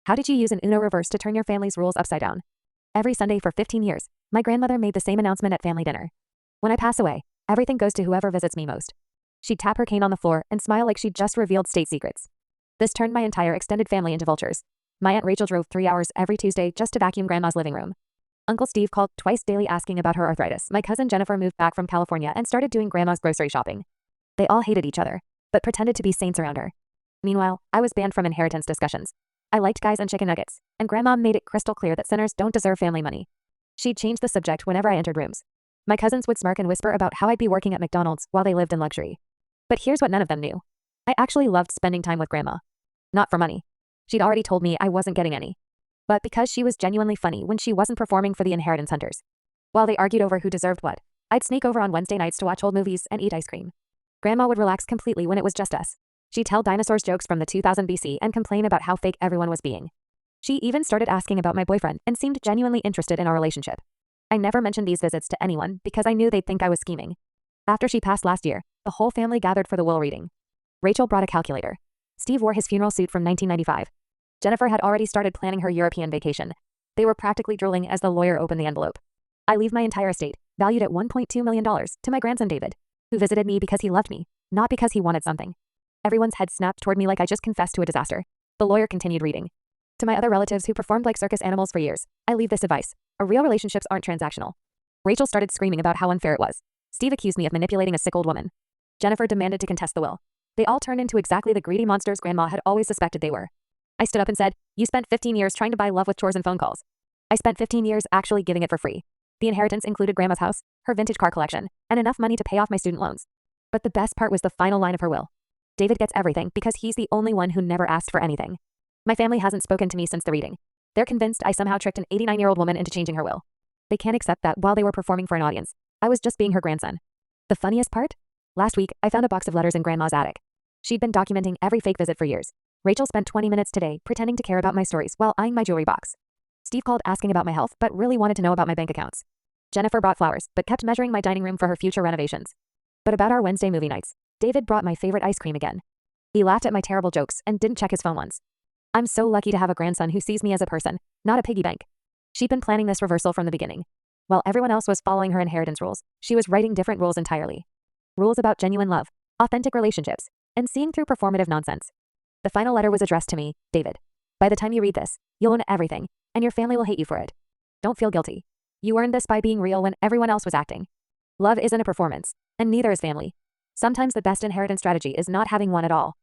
How did you use an Uno reverse to turn your family's rules upside down? Every Sunday for 15 years, my grandmother made the same announcement at family dinner. When I pass away, everything goes to whoever visits me most. She'd tap her cane on the floor and smile like she'd just revealed state secrets. This turned my entire extended family into vultures. My Aunt Rachel drove 3 hours every Tuesday just to vacuum Grandma's living room. Uncle Steve called twice daily asking about her arthritis. My cousin Jennifer moved back from California and started doing Grandma's grocery shopping. They all hated each other, but pretended to be saints around her. Meanwhile, I was banned from inheritance discussions. I liked guys and chicken nuggets, and Grandma made it crystal clear that sinners don't deserve family money. She'd change the subject whenever I entered rooms. My cousins would smirk and whisper about how I'd be working at McDonald's while they lived in luxury. But here's what none of them knew. I actually loved spending time with Grandma. Not for money. She'd already told me I wasn't getting any. But because she was genuinely funny when she wasn't performing for the inheritance hunters. While they argued over who deserved what, I'd sneak over on Wednesday nights to watch old movies and eat ice cream. Grandma would relax completely when it was just us. She'd tell dinosaurs jokes from the 2000 BC and complain about how fake everyone was being. She even started asking about my boyfriend and seemed genuinely interested in our relationship. I never mentioned these visits to anyone because I knew they'd think I was scheming. After she passed last year, the whole family gathered for the will reading. Rachel brought a calculator. Steve wore his funeral suit from 1995. Jennifer had already started planning her European vacation. They were practically drooling as the lawyer opened the envelope. I leave my entire estate, valued at $1.2 million, to my grandson David, who visited me because he loved me, not because he wanted something. Everyone's head snapped toward me like I just confessed to a disaster. The lawyer continued reading. To my other relatives who performed like circus animals for years, I leave this advice. Real relationships aren't transactional. Rachel started screaming about how unfair it was. Steve accused me of manipulating a sick old woman. Jennifer demanded to contest the will. They all turned into exactly the greedy monsters Grandma had always suspected they were. I stood up and said, "You spent 15 years trying to buy love with chores and phone calls. I spent 15 years actually giving it for free. The inheritance included Grandma's house, her vintage car collection, and enough money to pay off my student loans." But the best part was the final line of her will. David gets everything because he's the only one who never asked for anything. My family hasn't spoken to me since the reading. They're convinced I somehow tricked an 89-year-old woman into changing her will. They can't accept that while they were performing for an audience, I was just being her grandson. The funniest part? Last week, I found a box of letters in Grandma's attic. She'd been documenting every fake visit for years. Rachel spent 20 minutes today pretending to care about my stories while eyeing my jewelry box. Steve called asking about my health but really wanted to know about my bank accounts. Jennifer brought flowers but kept measuring my dining room for her future renovations. But about our Wednesday movie nights, David brought my favorite ice cream again. He laughed at my terrible jokes and didn't check his phone once. I'm so lucky to have a grandson who sees me as a person, not a piggy bank. She'd been planning this reversal from the beginning. While everyone else was following her inheritance rules, she was writing different rules entirely. Rules about genuine love, authentic relationships, and seeing through performative nonsense. The final letter was addressed to me, David. By the time you read this, you'll own everything, and your family will hate you for it. Don't feel guilty. You earned this by being real when everyone else was acting. Love isn't a performance, and neither is family. Sometimes the best inheritance strategy is not having one at all.